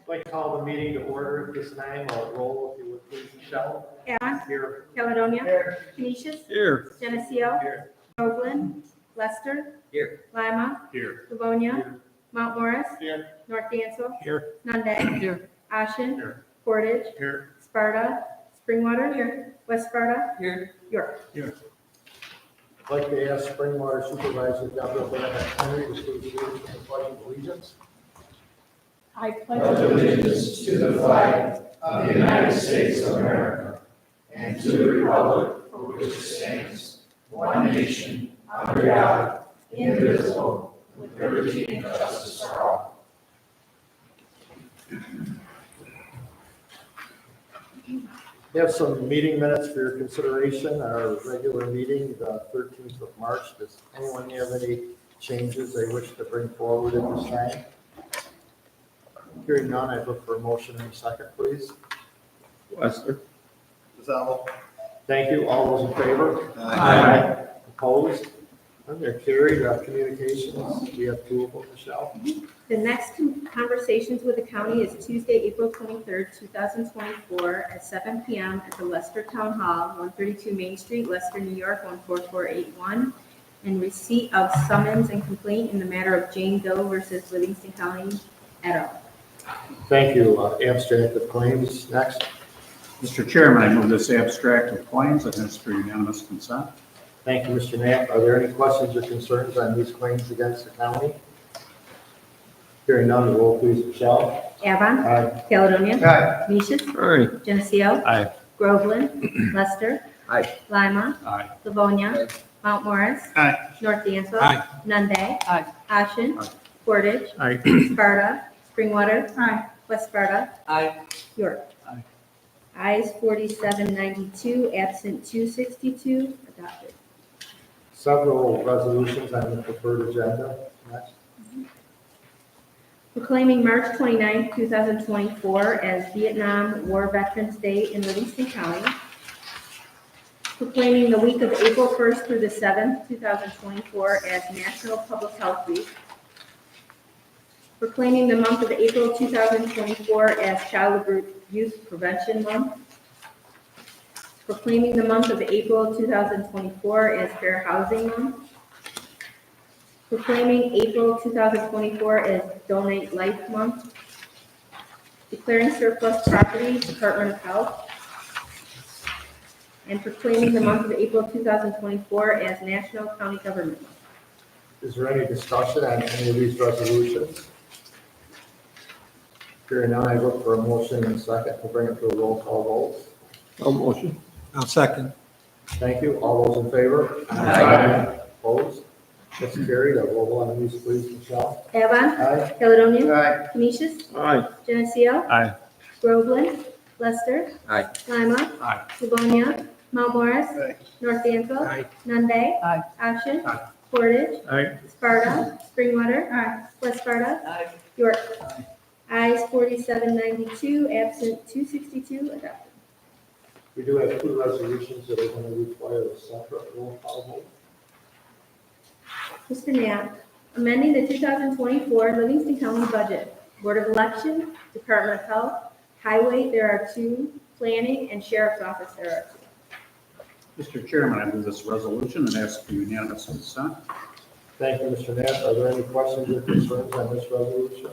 I'd like to call the meeting to order at this time. I'll roll if you would please, Michelle. Avon. Here. Caledonia. Here. Canisius. Here. Geneseo. Here. Groveland. Lester. Here. Lima. Here. Livonia. Mount Morris. Here. North Dansville. Here. Nunde. Here. Ashen. Here. Portage. Here. Sparta. Springwater. Here. West Sparta. Here. York. Here. I'd like to ask Springwater Supervisor Deborah Bennett Henry to please lead us in the pledge of allegiance. I pledge allegiance to the flag of the United States of America and to the republic for which it stands, one nation, under God, indivisible, with liberty and justice for all. We have some meeting minutes for your consideration. Our regular meeting, the 13th of March. Does anyone have any changes they wish to bring forward at this time? Hearing none, I'd look for a motion in a second, please. Lester. Giselle. Thank you. All those in favor? Aye. Opposed? And they're carried. Communications, we have two of them, Michelle. The next conversations with the county is Tuesday, April 23rd, 2024 at 7 p.m. at the Leicester Town Hall, 132 Main Street, Leicester, New York, 14481, in receipt of summons and complaint in the matter of Jane Doe versus Livingston County et al. Thank you. Abstract of claims next. Mr. Chairman, I move this abstract of claims and ask for unanimous consent. Thank you, Mr. Knapp. Are there any questions or concerns on these claims against the county? Hearing none, roll please, Michelle. Avon. Aye. Caledonia. Aye. Canisius. Aye. Geneseo. Aye. Groveland. Lester. Aye. Lima. Aye. Livonia. Mount Morris. Aye. North Dansville. Aye. Nunde. Aye. Ashen. Aye. Portage. Aye. Sparta. Springwater. West Sparta. Aye. York. Aye. Ayes 4792, absent 262, adopted. Several resolutions on the preferred agenda. Next. Proclaiming March 29, 2024 as Vietnam War Veterans Day in Livingston County. Proclaiming the week of April 1st through the 7th, 2024 as National Public Health Week. Proclaiming the month of April 2024 as Child Abuse Prevention Month. Proclaiming the month of April 2024 as Fair Housing Month. Proclaiming April 2024 as Donate Life Month. Declaring surplus property, Department of Health. And proclaiming the month of April 2024 as National County Government Month. Is there any discussion on any of these resolutions? Hearing none, I look for a motion in a second to bring it to a roll call vote. No motion. I'll second. Thank you. All those in favor? Aye. Opposed? That's carried. A roll on these, please, Michelle. Avon. Aye. Caledonia. Aye. Canisius. Aye. Geneseo. Aye. Groveland. Lester. Aye. Lima. Aye. Livonia. Mount Morris. Aye. North Dansville. Aye. Nunde. Aye. Ashen. Aye. Portage. Aye. Sparta. Springwater. West Sparta. Aye. York. Ayes 4792, absent 262, adopted. We do have two resolutions that are going to require a separate roll call vote. Mr. Knapp, amending the 2024 Livingston County budget. Board of Election, Department of Health, Highway, there are two, Planning, and Sheriff's Office, there are two. Mr. Chairman, I move this resolution and ask for unanimous consent. Thank you, Mr. Knapp. Are there any questions or concerns on this resolution?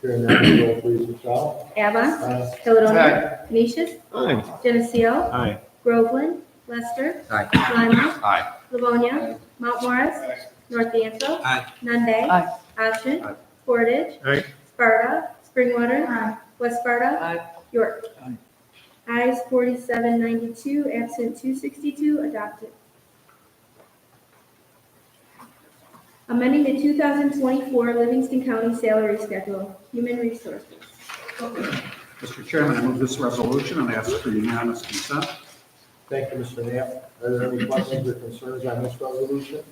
Hearing none, roll please, Michelle. Avon. Aye. Caledonia. Canisius. Aye. Geneseo. Aye. Groveland. Lester. Aye. Lima. Aye. Livonia. Mount Morris. North Dansville. Aye. Nunde. Aye. Ashen. Aye. Portage. Aye. Sparta. Springwater. West Sparta. Aye. York. Aye. Ayes 4792, absent 262, adopted. Amending the 2024 Livingston County Salary Schedule, Human Resources. Mr. Chairman, I move this resolution and ask for unanimous consent. Thank you, Mr. Knapp. Are there any questions or concerns on this resolution?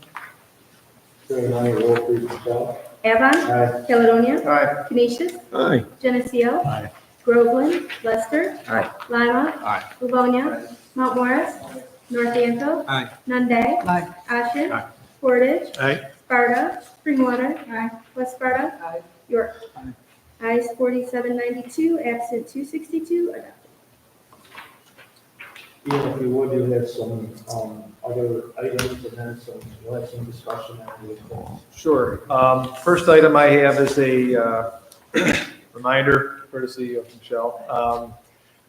Hearing none, roll please, Michelle. Avon. Aye. Caledonia. Aye. Canisius. Aye. Geneseo. Aye. Groveland. Lester. Aye. Lima. Aye. Livonia. Mount Morris. North Dansville. Aye. Nunde. Aye. Ashen. Aye. Portage. Aye. Sparta. Springwater. West Sparta. Aye. York. Aye. Ayes 4792, absent 262, adopted. Ian, if you would, you had some other items and then we'll have some discussion after this. Sure. First item I have is a reminder, courtesy of Michelle,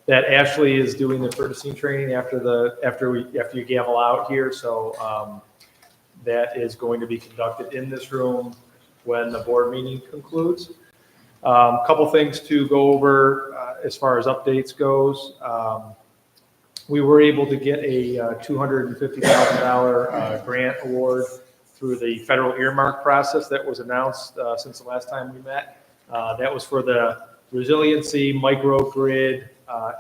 that Ashley is doing the purchasing training after you gavel out here. So that is going to be conducted in this room when the board meeting concludes. Couple things to go over as far as updates goes. We were able to get a $250,000 grant award through the federal earmark process that was announced since the last time we met. That was for the resiliency, microgrid,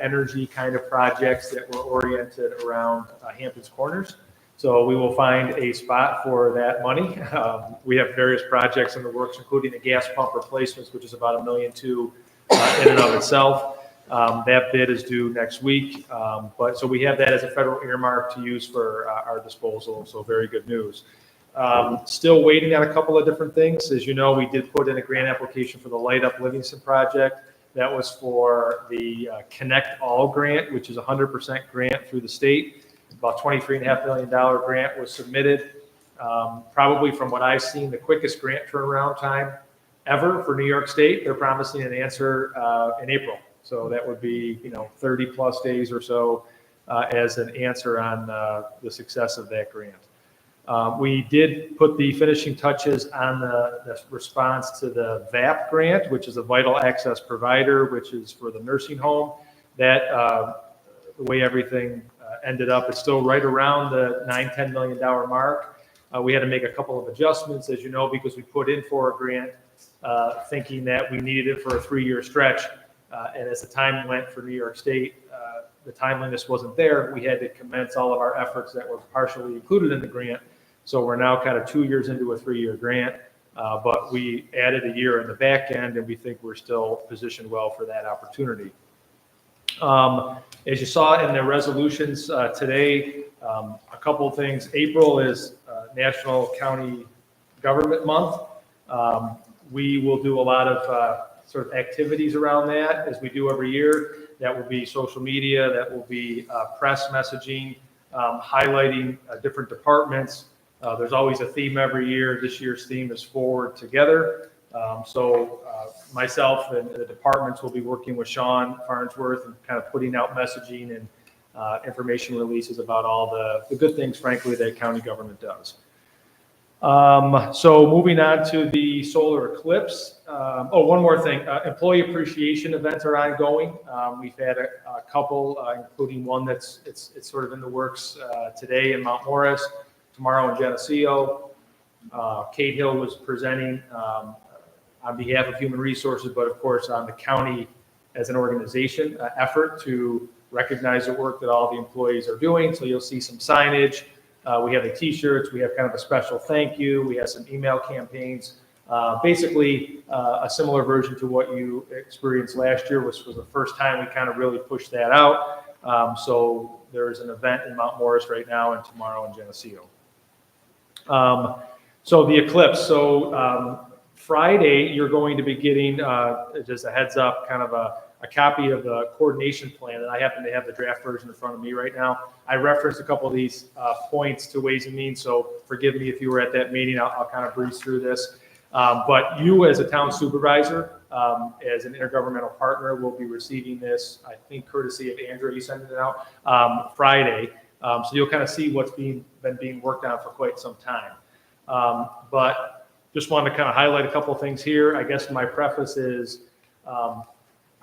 energy kind of projects that were oriented around Hampton's Corners. So we will find a spot for that money. We have various projects in the works, including the gas pump replacements, which is about $1.2 million in and of itself. That bid is due next week, so we have that as a federal earmark to use for our disposal, so very good news. Still waiting on a couple of different things. As you know, we did put in a grant application for the Light Up Livingston project. That was for the Connect All grant, which is a 100% grant through the state. About $23.5 million grant was submitted. Probably from what I've seen, the quickest grant turnaround time ever for New York State. They're promising an answer in April. So that would be, 30 plus days or so as an answer on the success of that grant. We did put the finishing touches on the response to the VAP grant, which is a vital access provider, which is for the nursing home. That the way everything ended up, it's still right around the $9-10 million mark. We had to make a couple of adjustments, as you know, because we put in for a grant thinking that we needed it for a 3-year stretch. And as the time went for New York State, the timeliness wasn't there. We had to commence all of our efforts that were partially included in the grant. So we're now kind of 2 years into a 3-year grant, but we added a year in the back end, and we think we're still positioned well for that opportunity. As you saw in the resolutions today, a couple of things. April is National County Government Month. We will do a lot of sort of activities around that, as we do every year. That will be social media, that will be press messaging, highlighting different departments. There's always a theme every year. This year's theme is Forward Together. So myself and the departments will be working with Sean Farnsworth and kind of putting out messaging and information releases about all the good things, frankly, that county government does. So moving on to the solar eclipse. One more thing. Employee appreciation events are ongoing. We've had a couple, including one it's sort of in the works today in Mount Morris, tomorrow in Geneseo. Kate Hill was presenting on behalf of Human Resources, but of course on the county as an organization effort to recognize the work that all the employees are doing. So you'll see some signage. We have the t-shirts. We have kind of a special thank you. We have some email campaigns. Basically, a similar version to what you experienced last year, which was the first time we kind of really pushed that out. So there's an event in Mount Morris right now and tomorrow in Geneseo. So the eclipse. So Friday, you're going to be getting, just a heads up, kind of a copy of the coordination plan, and I happen to have the draft version in front of me right now. I referenced a couple of these points to Ways and Means, so forgive me if you were at that meeting. I'll kind of breeze through this. But you as a town supervisor, as an intergovernmental partner, will be receiving this, I think, courtesy of Andrew. You sent it out Friday. So you'll kind of see what's been being worked on for quite some time. But just wanted to kind of highlight a couple of things here. I guess my preface is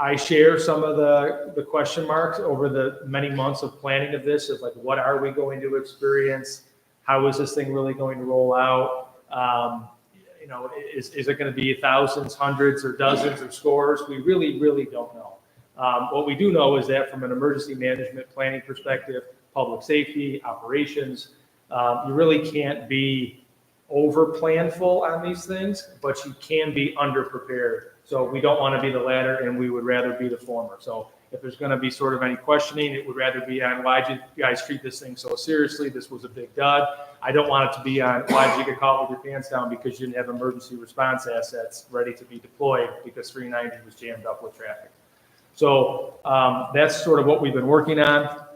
I share some of the question marks over the many months of planning of this, of like, what are we going to experience? How is this thing really going to roll out? Is it going to be thousands, hundreds, or dozens or scores? We really, really don't know. What we do know is that from an emergency management planning perspective, public safety, operations, you really can't be over planful on these things, but you can be under prepared. So we don't want to be the latter, and we would rather be the former. So If there's going to be sort of any questioning, it would rather be on why did you guys treat this thing so seriously? This was a big dud. I don't want it to be on why did you get caught with your pants down because you didn't have emergency response assets ready to be deployed because 390 was jammed up with traffic. So that's sort of what we've been working on.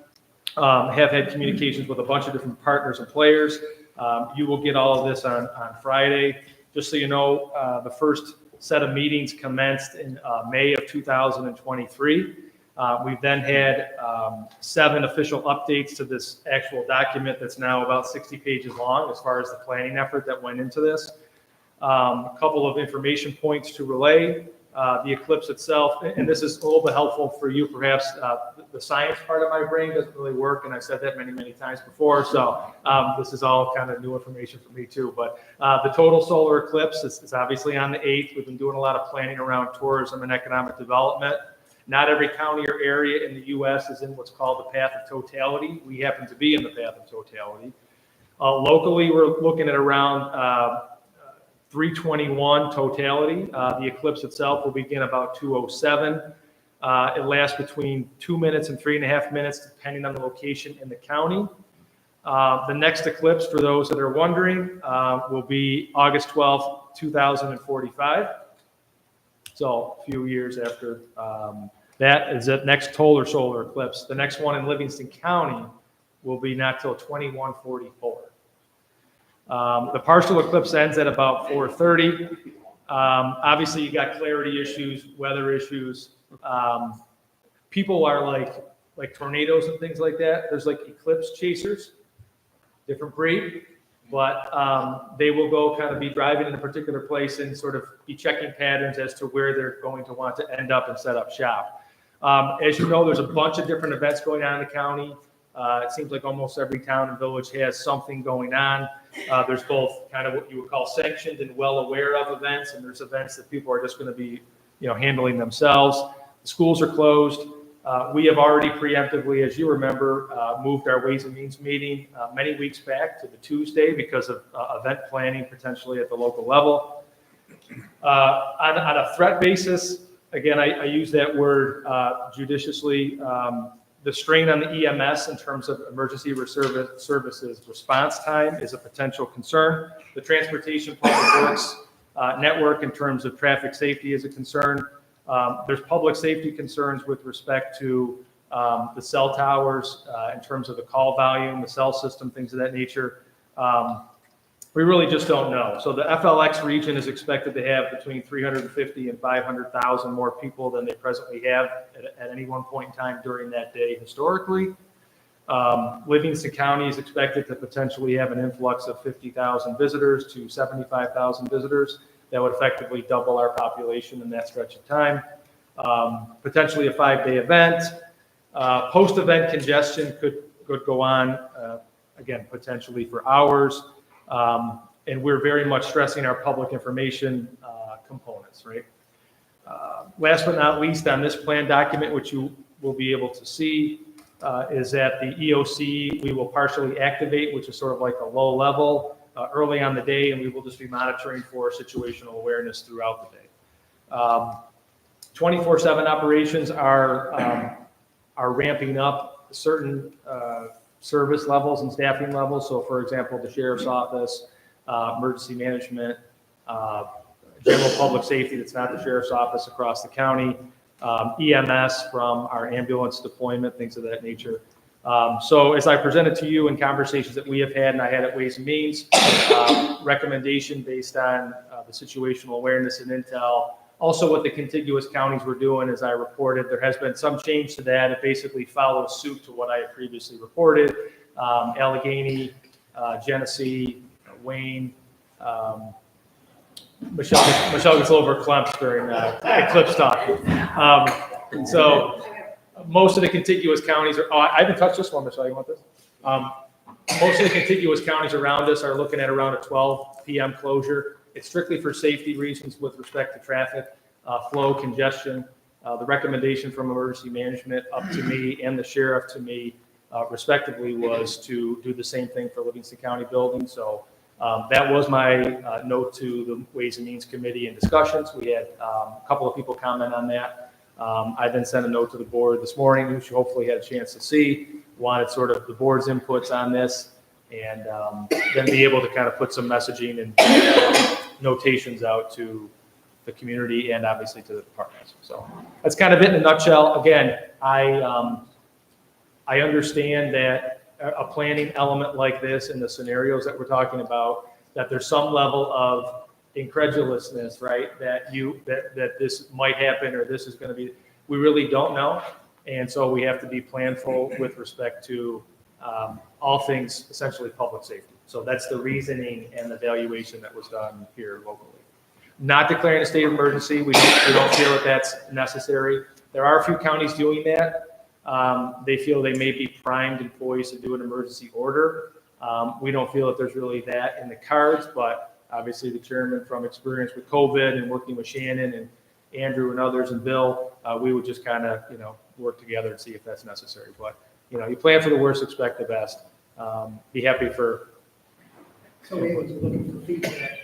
Have had communications with a bunch of different partners and players. You will get all of this on Friday. Just so you know, the first set of meetings commenced in May of 2023. We've then had 7 official updates to this actual document that's now about 60 pages long as far as the planning effort that went into this. A couple of information points to relay. The eclipse itself, and this is a little bit helpful for you perhaps, the science part of my brain doesn't really work, and I've said that many, many times before, so this is all kind of new information for me too. But the total solar eclipse is obviously on the 8th. We've been doing a lot of planning around tourism and economic development. Not every county or area in the U.S. is in what's called the path of totality. We happen to be in the path of totality. Locally, we're looking at around 321 totality. The eclipse itself will begin about 2:07. It lasts between 2 minutes and 3.5 minutes, depending on the location in the county. The next eclipse, for those that are wondering, will be August 12th, 2045. So a few years after that is the next total solar eclipse. The next one in Livingston County will be not till 2144. The partial eclipse ends at about 4:30. Obviously, you got clarity issues, weather issues. People are like tornadoes and things like that. There's like eclipse chasers, different breed, but they will go kind of be driving in a particular place and sort of be checking patterns as to where they're going to want to end up and set up shop. As you know, there's a bunch of different events going on in the county. It seems like almost every town and village has something going on. There's both kind of what you would call sanctioned and well aware of events, and there's events that people are just going to be, handling themselves. The schools are closed. We have already preemptively, as you remember, moved our Ways and Means meeting many weeks back to the Tuesday because of event planning potentially at the local level. On a threat basis, again, I use that word judiciously. The strain on the EMS in terms of emergency services response time is a potential concern. The transportation public works network in terms of traffic safety is a concern. There's public safety concerns with respect to the cell towers in terms of the call volume, the cell system, things of that nature. We really just don't know. So the FLX region is expected to have between 350 and 500,000 more people than they presently have at any one point in time during that day historically. Livingston County is expected to potentially have an influx of 50,000 visitors to 75,000 visitors. That would effectively double our population in that stretch of time. Potentially a 5-day event. Post-event congestion could go on, again, potentially for hours. And we're very much stressing our public information components, right? Last but not least, on this plan document, which you will be able to see, is that the EOC we will partially activate, which is sort of like a low level early on the day, and we will just be monitoring for situational awareness throughout the day. 24/7 operations are ramping up certain service levels and staffing levels. So, for example, the sheriff's office, emergency management, general public safety that's not the sheriff's office across the county, EMS from our ambulance deployment, things of that nature. So as I presented to you in conversations that we have had and I had at Ways and Means, recommendation based on the situational awareness and intel. Also what the contiguous counties were doing, as I reported, there has been some change to that. It basically follows suit to what I had previously reported. Allegheny, Geneseo, Wayne, Michelle gets a little verklempt during eclipse talk. So most of the contiguous counties are, I haven't touched this one, Michelle, you want this? Most of the contiguous counties around us are looking at around a 12 p.m. closure. It's strictly for safety reasons with respect to traffic, flow, congestion. The recommendation from emergency management up to me and the sheriff to me, respectively, was to do the same thing for Livingston County buildings. So that was my note to the Ways and Means Committee in discussions. We had a couple of people comment on that. I then sent a note to the board this morning, which you hopefully had a chance to see, wanted sort of the board's inputs on this, and then be able to kind of put some messaging and notations out to the community and obviously to the departments. So that's kind of it in a nutshell. Again, I understand that a planning element like this in the scenarios that we're talking about, that there's some level of incredulousness, right? That this might happen or this is going to be, we really don't know. And so we have to be planful with respect to all things essentially public safety. So that's the reasoning and the evaluation that was done here locally. Not declaring a state of emergency, we don't feel that that's necessary. There are a few counties doing that. They feel they may be primed and poised to do an emergency order. We don't feel that there's really that in the cards, but obviously the chairman, from experience with COVID and working with Shannon and Andrew and others and Bill, we would just kind of, work together and see if that's necessary. But, you plan for the worst, expect the best. Be happy for. So we were looking for feedback.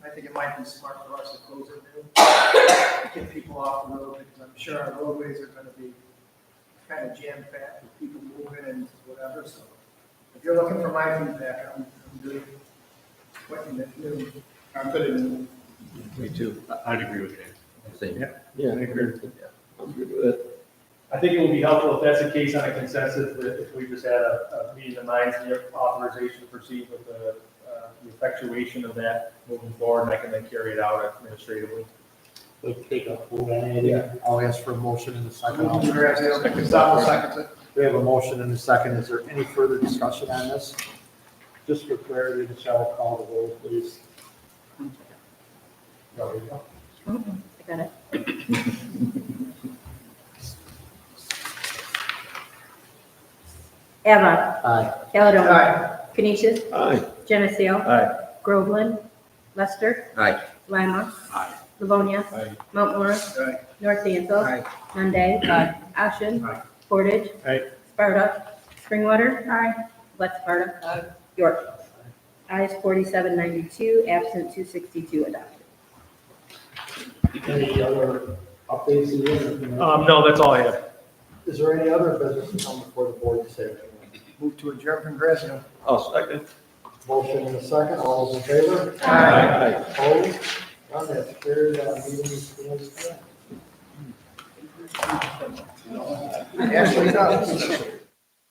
I think it might be smart for us to close it down, get people off the road, because I'm sure our roadways are gonna be kind of jam-packed with people moving and whatever, so. If you're looking for my feedback, I'm good. What in the new, I'm good in. Me too. I'd agree with that. Same. Yeah, I agree. I think it would be helpful if that's the case on a consensus, that if we just had a meeting of minds, the authorization to proceed with the effectuation of that moving forward, and I can then carry it out administratively. I'll ask for a motion in a second. Gustavo seconds it. We have a motion in a second. Is there any further discussion on this? Just for clarity, Michelle, call the roll, please. There we go. I got it. Avon. Aye. Caledonia. Aye. Canisius. Aye. Geneseo. Aye. Groveland. Lester. Aye. Lima. Aye. Livonia. Aye. Mount Morris. Aye. North Dansville. Aye. Nunde. Ashen. Aye. Portage. Aye. Sparta. Springwater. West Sparta. York. Ayes 4792, absent 262, adopted. Any other updates? No, that's all I have. Is there any other business to come before the board this evening? Move to adjourn from Geneseo. I'll second. Motion in a second. All those in favor? Aye. Opposed? None. That's carried. Meeting is adjourned. Actually, no.